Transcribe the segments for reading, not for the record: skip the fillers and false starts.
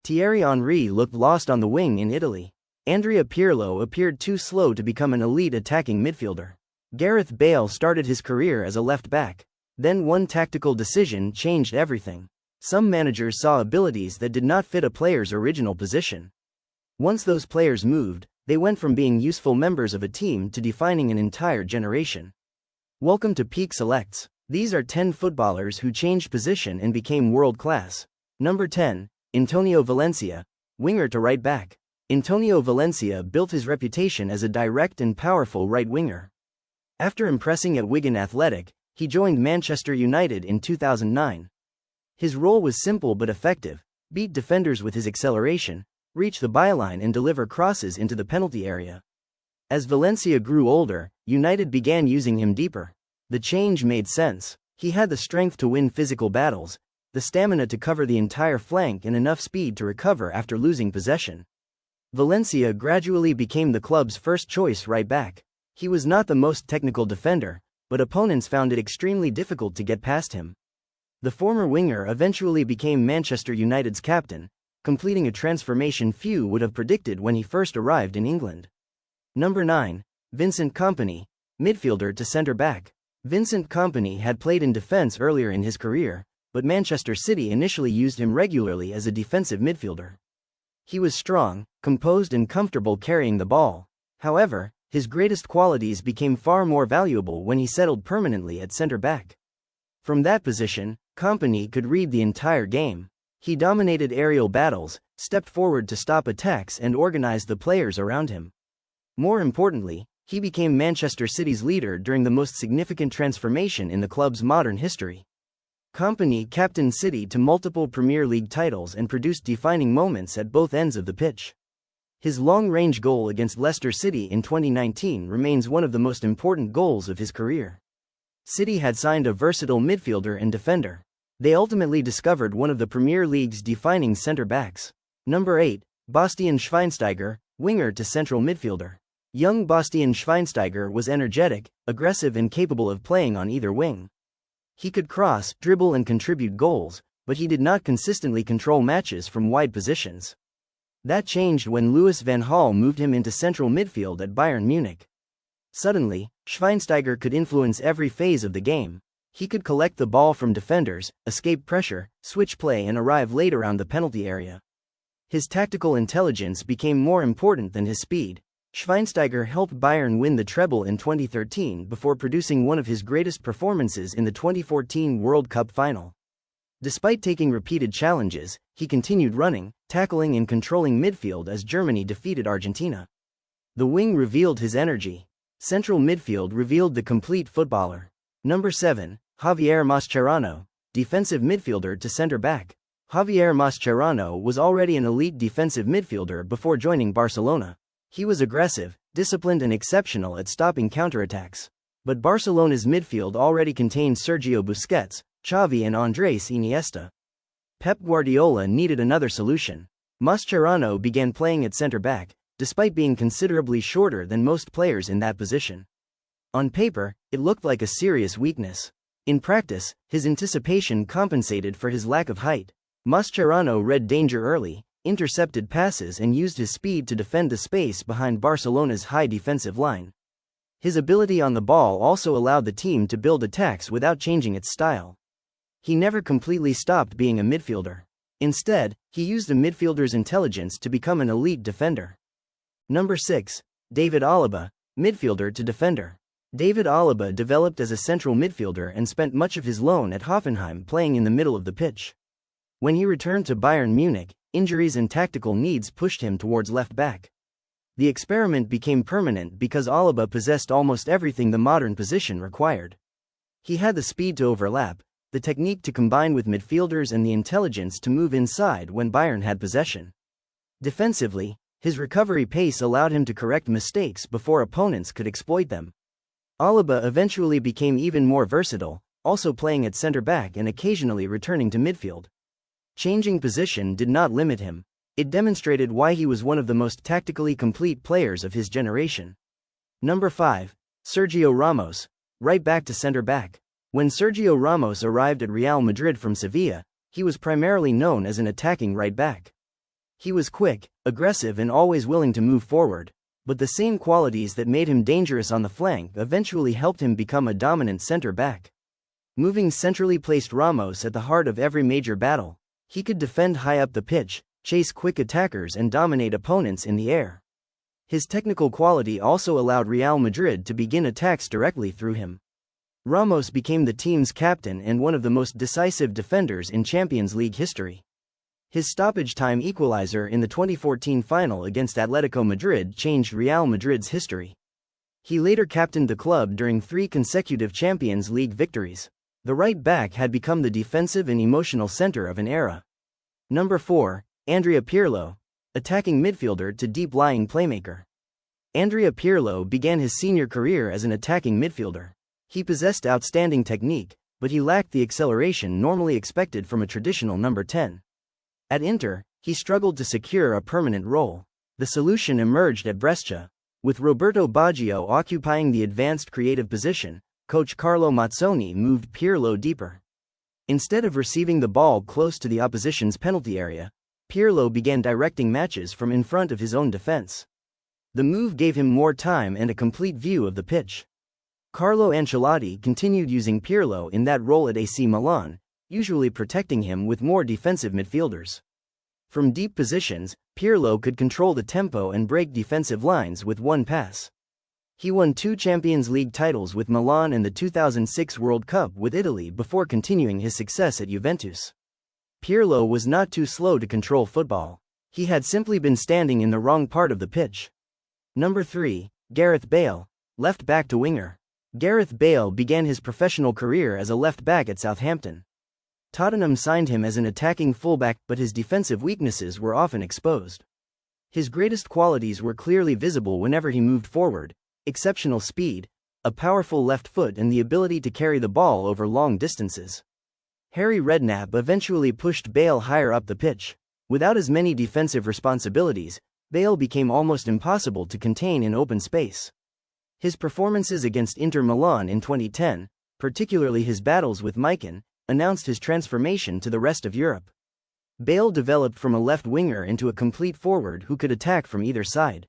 Thierry Henry looked lost on the wing in Italy. Andrea Pirlo appeared too slow to become an elite attacking midfielder. Gareth Bale started his career as a left-back. Then one tactical decision changed everything. Some managers saw abilities that did not fit a player's original position. Once those players moved, they went from being useful members of a team to defining an entire generation. Welcome to Peak Selects. These are 10 footballers who changed position and became world-class. Number 10. Antonio Valencia, winger to right back. Antonio Valencia built his reputation as a direct and powerful right winger. After impressing at Wigan Athletic, he joined Manchester United in 2009. His role was simple but effective: beat defenders with his acceleration, reach the byline and deliver crosses into the penalty area. As Valencia grew older, United began using him deeper. The change made sense. He had the strength to win physical battles, the stamina to cover the entire flank and enough speed to recover after losing possession. Valencia gradually became the club's first-choice right-back. He was not the most technical defender, but opponents found it extremely difficult to get past him. The former winger eventually became Manchester United's captain, completing a transformation few would have predicted when he first arrived in England. Number 9. Vincent Kompany, midfielder to centre-back. Vincent Kompany had played in defence earlier in his career, but Manchester City initially used him regularly as a defensive midfielder. He was strong, composed and comfortable carrying the ball. However, his greatest qualities became far more valuable when he settled permanently at centre-back. From that position, Kompany could read the entire game. He dominated aerial battles, stepped forward to stop attacks and organized the players around him. More importantly, he became Manchester City's leader during the most significant transformation in the club's modern history. Kompany captained City to multiple Premier League titles and produced defining moments at both ends of the pitch. His long-range goal against Leicester City in 2019 remains one of the most important goals of his career. City had signed a versatile midfielder and defender. They ultimately discovered one of the Premier League's defining centre-backs. Number 8. Bastian Schweinsteiger, winger to central midfielder. Young Bastian Schweinsteiger was energetic, aggressive and capable of playing on either wing. He could cross, dribble and contribute goals, but he did not consistently control matches from wide positions. That changed when Louis van Gaal moved him into central midfield at Bayern Munich. Suddenly, Schweinsteiger could influence every phase of the game. He could collect the ball from defenders, escape pressure, switch play and arrive late around the penalty area. His tactical intelligence became more important than his speed. Schweinsteiger helped Bayern win the treble in 2013 before producing one of his greatest performances in the 2014 World Cup final. Despite taking repeated challenges, he continued running, tackling and controlling midfield as Germany defeated Argentina. The wing revealed his energy. Central midfield revealed the complete footballer. Number 7. Javier Mascherano, defensive midfielder to centre-back. Javier Mascherano was already an elite defensive midfielder before joining Barcelona. He was aggressive, disciplined and exceptional at stopping counterattacks. But Barcelona's midfield already contained Sergio Busquets, Xavi and Andrés Iniesta. Pep Guardiola needed another solution. Mascherano began playing at centre-back, despite being considerably shorter than most players in that position. On paper, it looked like a serious weakness. In practice, his anticipation compensated for his lack of height. Mascherano read danger early, intercepted passes and used his speed to defend the space behind Barcelona's high defensive line. His ability on the ball also allowed the team to build attacks without changing its style. He never completely stopped being a midfielder. Instead, he used a midfielder's intelligence to become an elite defender. Number 6. David Alaba, midfielder to defender. David Alaba developed as a central midfielder and spent much of his loan at Hoffenheim playing in the middle of the pitch. When he returned to Bayern Munich, injuries and tactical needs pushed him towards left-back. The experiment became permanent because Alaba possessed almost everything the modern position required. He had the speed to overlap, the technique to combine with midfielders and the intelligence to move inside when Bayern had possession. Defensively, his recovery pace allowed him to correct mistakes before opponents could exploit them. Alaba eventually became even more versatile, also playing at centre-back and occasionally returning to midfield. Changing position did not limit him. It demonstrated why he was one of the most tactically complete players of his generation. Number 5. Sergio Ramos, right back to centre-back. When Sergio Ramos arrived at Real Madrid from Sevilla, he was primarily known as an attacking right back. He was quick, aggressive and always willing to move forward, but the same qualities that made him dangerous on the flank eventually helped him become a dominant center back. Moving centrally placed Ramos at the heart of every major battle, he could defend high up the pitch, chase quick attackers and dominate opponents in the air. His technical quality also allowed Real Madrid to begin attacks directly through him. Ramos became the team's captain and one of the most decisive defenders in Champions League history. His stoppage time equalizer in the 2014 final against Atletico Madrid changed Real Madrid's history. He later captained the club during 3 consecutive Champions League victories. The right back had become the defensive and emotional center of an era. Number 4, Andrea Pirlo, attacking midfielder to deep-lying playmaker. Andrea Pirlo began his senior career as an attacking midfielder. He possessed outstanding technique, but he lacked the acceleration normally expected from a traditional number 10. At Inter, he struggled to secure a permanent role. The solution emerged at Brescia. With Roberto Baggio occupying the advanced creative position, coach Carlo Mazzoni moved Pirlo deeper. Instead of receiving the ball close to the opposition's penalty area, Pirlo began directing matches from in front of his own defense. The move gave him more time and a complete view of the pitch. Carlo Ancelotti continued using Pirlo in that role at AC Milan, usually protecting him with more defensive midfielders. From deep positions, Pirlo could control the tempo and break defensive lines with one pass. He won 2 Champions League titles with Milan and the 2006 World Cup with Italy before continuing his success at Juventus. Pirlo was not too slow to control football. He had simply been standing in the wrong part of the pitch. Number 3, Gareth Bale, left back to winger. Gareth Bale began his professional career as a left back at Southampton. Tottenham signed him as an attacking fullback, but his defensive weaknesses were often exposed. His greatest qualities were clearly visible whenever he moved forward: exceptional speed, a powerful left foot and the ability to carry the ball over long distances. Harry Redknapp eventually pushed Bale higher up the pitch. Without as many defensive responsibilities, Bale became almost impossible to contain in open space. His performances against Inter Milan in 2010, particularly his battles with Mikan, announced his transformation to the rest of Europe. Bale developed from a left winger into a complete forward who could attack from either side.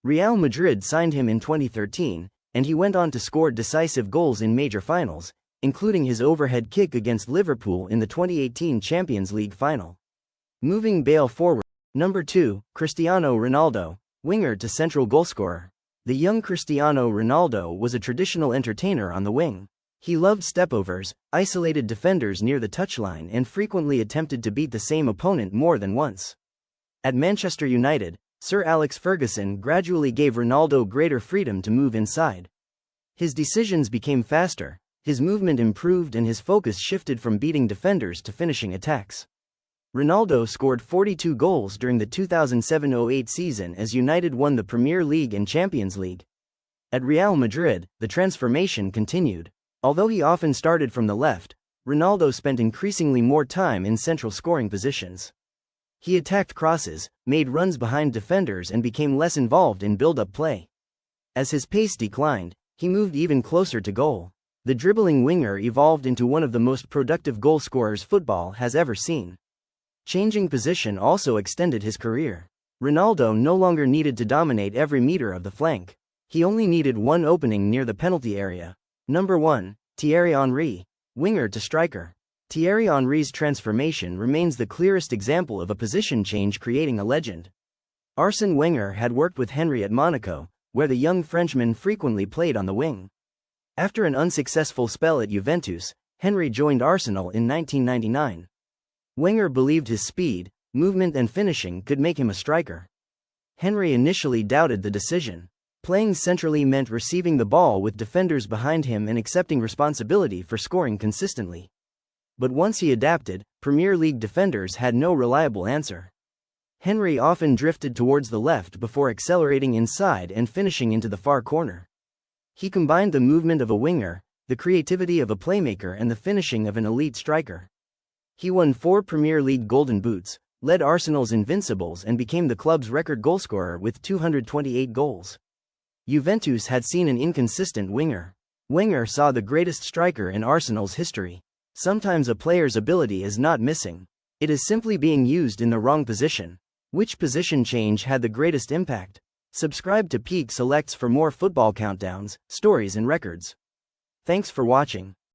Real Madrid signed him in 2013, and he went on to score decisive goals in major finals, including his overhead kick against Liverpool in the 2018 Champions League final. Moving Bale forward. Number 2, Cristiano Ronaldo, winger to central goalscorer. The young Cristiano Ronaldo was a traditional entertainer on the wing. He loved stepovers, isolated defenders near the touchline and frequently attempted to beat the same opponent more than once. At Manchester United, Sir Alex Ferguson gradually gave Ronaldo greater freedom to move inside. His decisions became faster, his movement improved and his focus shifted from beating defenders to finishing attacks. Ronaldo scored 42 goals during the 2007-08 season as United won the Premier League and Champions League. At Real Madrid, the transformation continued. Although he often started from the left, Ronaldo spent increasingly more time in central scoring positions. He attacked crosses, made runs behind defenders and became less involved in build-up play. As his pace declined, he moved even closer to goal. The dribbling winger evolved into one of the most productive goal scorers football has ever seen. Changing position also extended his career. Ronaldo no longer needed to dominate every meter of the flank. He only needed one opening near the penalty area. Number 1, Thierry Henry, winger to striker. Thierry Henry's transformation remains the clearest example of a position change creating a legend. Arsène Wenger had worked with Henry at Monaco, where the young Frenchman frequently played on the wing. After an unsuccessful spell at Juventus, Henry joined Arsenal in 1999. Wenger believed his speed, movement and finishing could make him a striker. Henry initially doubted the decision. Playing centrally meant receiving the ball with defenders behind him and accepting responsibility for scoring consistently. But once he adapted, Premier League defenders had no reliable answer. Henry often drifted towards the left before accelerating inside and finishing into the far corner. He combined the movement of a winger, the creativity of a playmaker and the finishing of an elite striker. He won 4 Premier League Golden Boots, led Arsenal's Invincibles and became the club's record goalscorer with 228 goals. Juventus had seen an inconsistent winger. Wenger saw the greatest striker in Arsenal's history. Sometimes a player's ability is not missing. It is simply being used in the wrong position. Which position change had the greatest impact? Subscribe to Peak Selects for more football countdowns, stories and records. Thanks for watching.